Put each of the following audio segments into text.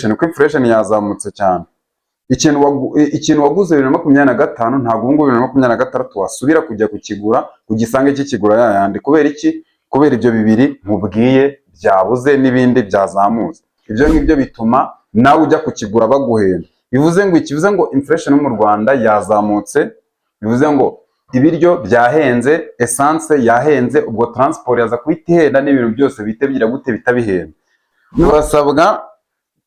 Uko inflation yazamutse cyane. Ikintu waguze 2025 ntabwo ubu ngubu 2026 wasubira kujya kukigura ugisange kikigura yayandi. Kubera iki? Kubera ibyo bibiri nkubwiye byabuze n'ibindi byazamutse. Ibyo ngibyo bituma nawe ujya kukigura baguhenda. Bivuze ngo inflation mu Rwanda yazamutse, bivuze ngo ibiryo byahenze, essence yahenze, ubwo transport yaza kuitihenda n'ibintu byose bitebyira gute bitabihenda. Urasabwa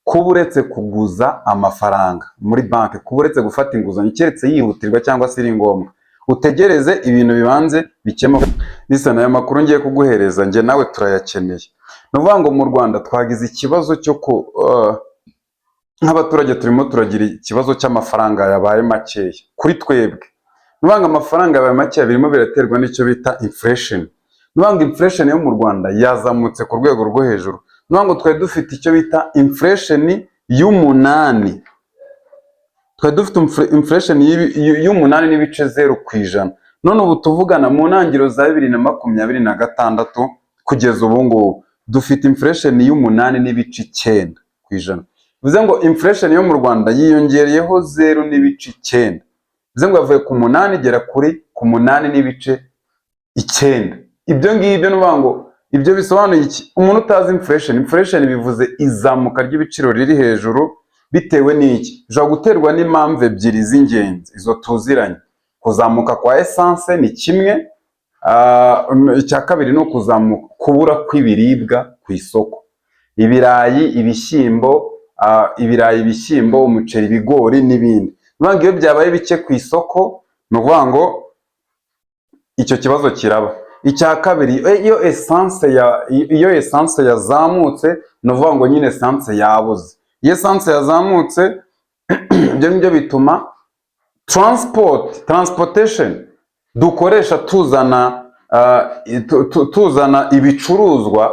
kuba uretse kuguza amafaranga muri banki, kuba uretse gufata inguzanyo keretse yihutirwa cyangwa se iri ngombwa, utegereze ibintu bibanze bikemuka. Listen, aya makuru ngiye kuguhereza nge nawe turayakeneye. Nuvuga ngo mu Rwanda twagize ikibazo cyo nk'abaturage turimo turagira ikibazo cy'amafaranga yabaye makeya kuri twebwe. Nuvuga ngo amafaranga yabaye makeya birimo biraterwa n'icyo bita inflation. Nuvuga ngo inflation yo mu Rwanda yazamutse ku rwego rwo hejuru. Nuvuga ngo twari dufite icyo bita inflation y'umunani. Twari dufite inflation y'umunani n'ibice 0%. None ubu tuvugana mu ntangiriro za 2026 kugeza ubu ngubu dufite inflation y'umunani n'ibice 9%. Bivuze ngo inflation yo mu Rwanda yiyongereyeho 0.9. Bivuze ngo yavuye ku 8 igera ku 8 n'ibice 9. Ibyo ngibyo nuvuga ngo ibyo bisobanuye iki? Umuntu utazi inflation bivuze izamuka ry'ibiciro riri hejuru bitewe n'iki? Bishobora guterwa n'impamvu ebyiri z'ingenzi izo tuziranye. Kuzamuka kwa essence ni kimwe, icya kabiri no kuzamuka kubura kw'ibiribwa ku isoko. Ibirayi, ibishyimbo, umuceri, ibigori n'ibindi. Nuvuga ngo iyo byabaye bike ku isoko, nuvuga ngo icyo kibazo kiraba. Icya kabiri, iyo essence yazamutse, nuvuga ngo nyine essence yabuze. Iyo essence yazamutse, ibyo ngibyo bituma transportation dukoresha tuzana ibicuruzwa,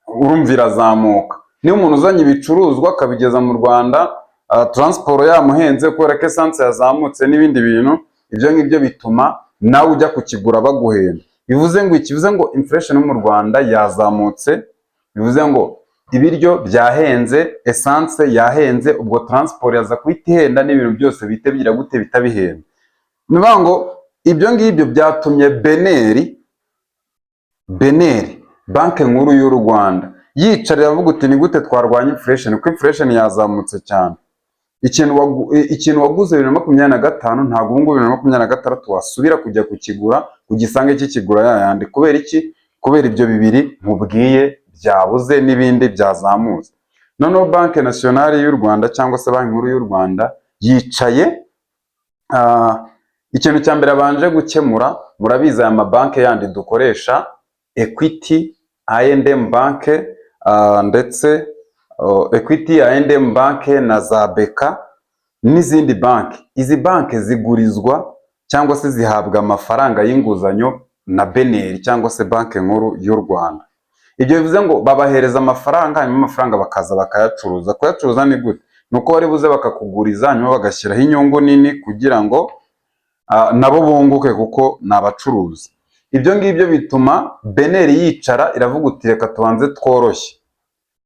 urumva irazamuka. Niyo umuntu uzanye ibicuruzwa akabigeza mu Rwanda, transport yamuhenze kubera ko essence yazamutse n'ibindi bintu, ibyo ngibyo bituma nawe ujya kukigura baguhenda. Bivuze ngo inflation mu Rwanda yazamutse, bivuze ngo ibiryo byahenze, essence yahenze, ubwo transport yaza kuitihenda n'ibintu byose bitebyira gute bitabihenda. Nuvuga ngo ibyo ngibyo byatumye Beneri banki nkuru y'u Rwanda yicarira avuga uti ni gute twarwanya inflation, kuko inflation yazamutse cyane. Ikintu waguze 2025 ntabwo ubu ngubu 2026 wasubira kujya kukigura ugisange kikigura yayandi. Kubera iki? Kubera ibyo bibiri nkubwiye byabuze n'ibindi byazamutse. Noneho Banki Nationale y'u Rwanda cyangwa se Banki Nkuru y'u Rwanda yicaye, ikintu cya mbere abanje gukemura, murabizi aya mabanki yandi dukoresha, Equity, I&M Bank, ndetse Equity, I&M Bank na za Beka n'izindi banki. Izi banki zigurizwa cyangwa se zihabwa amafaranga y'inguzanyo na Beneri cyangwa se Banki Nkuru y'u Rwanda. Ibyo bivuze ngo babahereza amafaranga, hanyuma amafaranga bakaza bakayacuruza. Kuyacuruza ni gute? Nuko bari buze bakakuguriza, hanyuma bagashyiraho inyungu nini kugira ngo nabo bunguke kuko ni abacuruzi. Ibyo ngibyo bituma Beneri yicara iravuga uti reka tubanze tworoshye.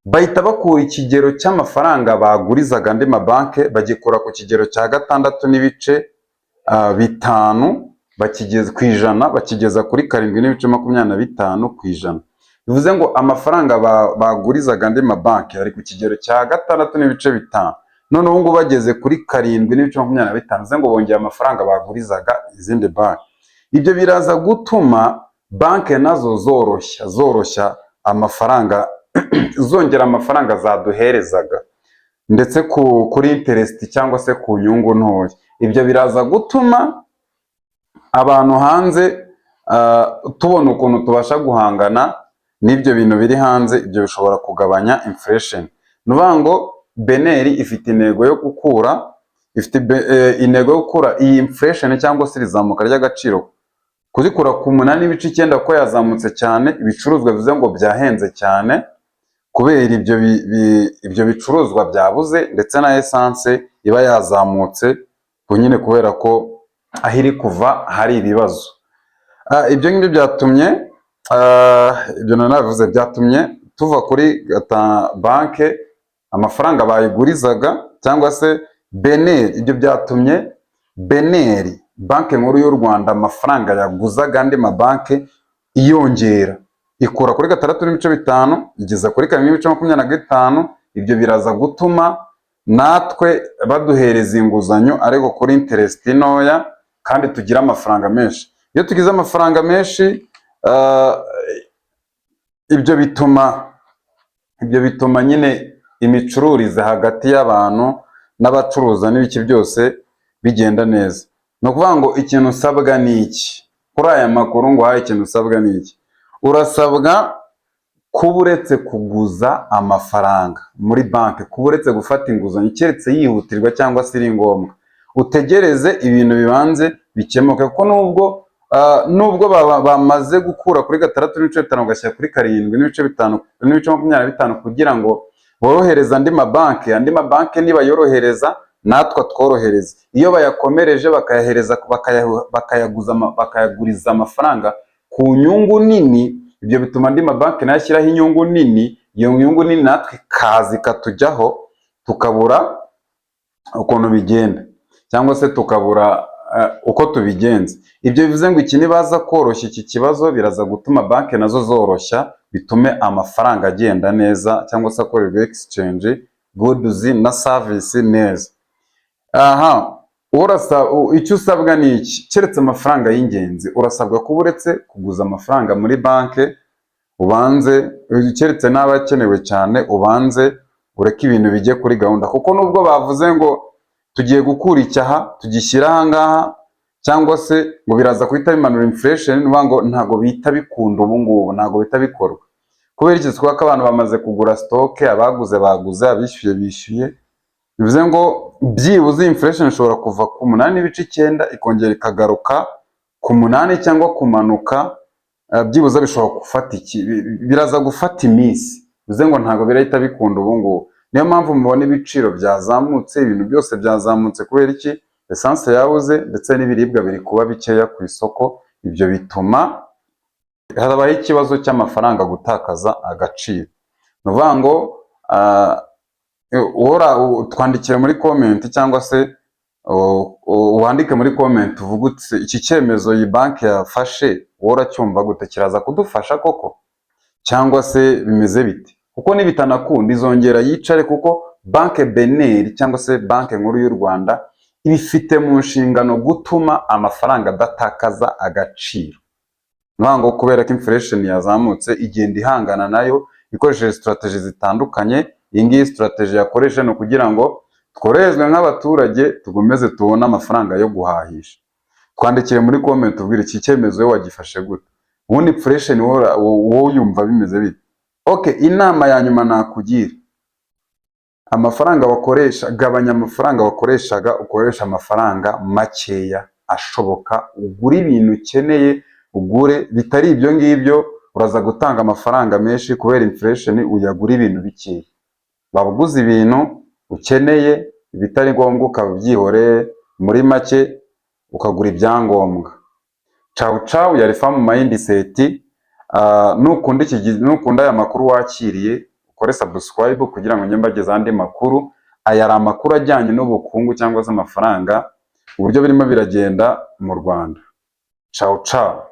Bahita bakura ikigero cy'amafaranga bagurizaga andi mabanki bagikura ku kigero cya 6.5 bakigeza ku ijana, bakigeza kuri 7.25%. Bivuze ngo amafaranga bagurizaga andi mabanki ari ku kigero cya 6.5. None ubu ngubu bageze kuri 7.25%. Bivuze ngo bongeye amafaranga bagurizaga izindi banki. Ibyo biraza gutuma banki nazo zoroshya amafaranga, zongera amafaranga zaduherezaga, ndetse kuri interest cyangwa se ku nyungu ntoya. Ibyo biraza gutuma abantu hanze tubona ukuntu tubasha guhangana n'ibyo bintu biri hanze. Ibyo bishobora kugabanya inflation. Nuvuga ngo Beneri ifite intego yo gukura, iyi inflation cyangwa se rizamuka ry'agaciro kuzikura ku 8.9 ko yazamutse cyane. Ibicuruzwa bivuze ngo byahenze cyane kubera ibyo bicuruzwa byabuze, ndetse na essence iba yazamutse nyine kubera ko ahiri kuva hari ibibazo. Ibyo ngibyo byatumye ibyo navuze byatumye tuva kuri banki amafaranga bayigurizaga cyangwa se beneri. Ibyo byatumye beneri, banki nkuru y'u Rwanda, amafaranga yaguzaga andi mabanki iyongera, ikura kuri 6.5 igeza kuri 7.25. Ibyo biraza gutuma natwe baduhereza inguzanyo ariko kuri interest ntoya kandi tugira amafaranga menshi. Iyo tugize amafaranga menshi, ibyo bituma nyine imicururize hagati y'abantu n'abacuruza n'ibiki byose bigenda neza. Ni ukuvuga ngo ikintu usabwa ni iki kuri aya makuru, ngo haye ikintu usabwa ni iki: urasabwa kuba uretse kuguza amafaranga muri banki, kuba uretse gufata inguzanyo keretse yihutirwa cyangwa se iri ngombwa, utegereze ibintu bibanze bikemuke. Kuko nubwo bamaze gukura kuri 6.5 bagashyira kuri 7.25 kugira ngo borohereze andi mabanki nibayorohereza natwe tworohereza. Iyo bayakomereje bakayaguriza amafaranga ku nyungu nini, ibyo bituma andi mabanki nayo ashyiraho inyungu nini. Iyo nyungu nini natwe kazi katujyaho, tukabura ukuntu bigenda cyangwa se tukabura uko tubigenza. Ibyo bivuze ngo iki nibaza koroshya iki kibazo, biraza gutuma banki nazo zoroshya, bitume amafaranga agenda neza cyangwa se akorerwa exchange goods na service neza. Icyo usabwa ni iki? Keretse amafaranga y'ingenzi, urasabwa kuba uretse kuguza amafaranga muri banki, ubanze keretse n'abakenewe cyane, ubanze ureke ibintu bijye kuri gahunda. Kuko nubwo bavuze ngo tugiye gukura icyaha tugishyira ahangaha cyangwa se ngo biraza guhita bimanura inflation, ngo ntago bita bikunda ubu ngubu, ntago bita bikorwa. Kubera iki? Kuko abantu bamaze kugura stock, abaguze baguze, abishyuye bishyuye. Bivuze ngo byibuze inflation ishobora kuva ku 8.9 ikongera ikagaruka ku 8 cyangwa kumanuka, byibuze bishobora gufata biraza gufata iminsi. Bivuze ngo ntago birahita bikunda ubu ngubu. Niyo mpamvu mubona ibiciro byazamutse, ibintu byose byazamutse. Kubera iki? Essence yabuze ndetse n'ibiribwa biri kuba bikeya ku isoko. Ibyo bituma habaho ikibazo cy'amafaranga gutakaza agaciro. Ni ukuvuga ngo twandikire muri comment cyangwa se wandike muri comment uvuga uti iki cyemezo iyi banki yafashe cyumva gute, kiraza kudufasha koko cyangwa se bimeze bite? Kuko nibitanakunda izongera yicare, kuko banki beneri cyangwa se banki nkuru y'u Rwanda ibifite mu nshingano gutuma amafaranga adatakaza agaciro. Ngo kubera ko inflation yazamutse, igenda ihangana nayo ikoresheje strategy zitandukanye. Iyi ngiyi strategy yakoresha no kugira ngo tworoherezwe nk'abaturage, tugomeze tubone amafaranga yo guhahisha. Twandikire muri comment ubwire iki cyemezo wagifashe gute, ubundi inflation wowe yumva bimeze bite? Okay, inama ya nyuma nakugira: amafaranga wakoresha, gabanya amafaranga wakoreshaga, ukoresha amafaranga makeya ashoboka, ugure ibintu ukeneye, ugure bitari ibyo ngibyo uraza gutanga amafaranga menshi kubera inflation, uyagura ibintu bikeya. Babuguze ibintu ukeneye, ibitari ngombwa ukabyihoreye, muri make ukagura ibyangombwa. Ciao yari Farm Mindset. Nukunda aya makuru wakiriye, ukore subscribe kugira ngo nyembageze andi makuru. Aya ari amakuru ajyanye n'ubukungu cyangwa se amafaranga, uburyo birimo biragenda mu Rwanda. Ciao.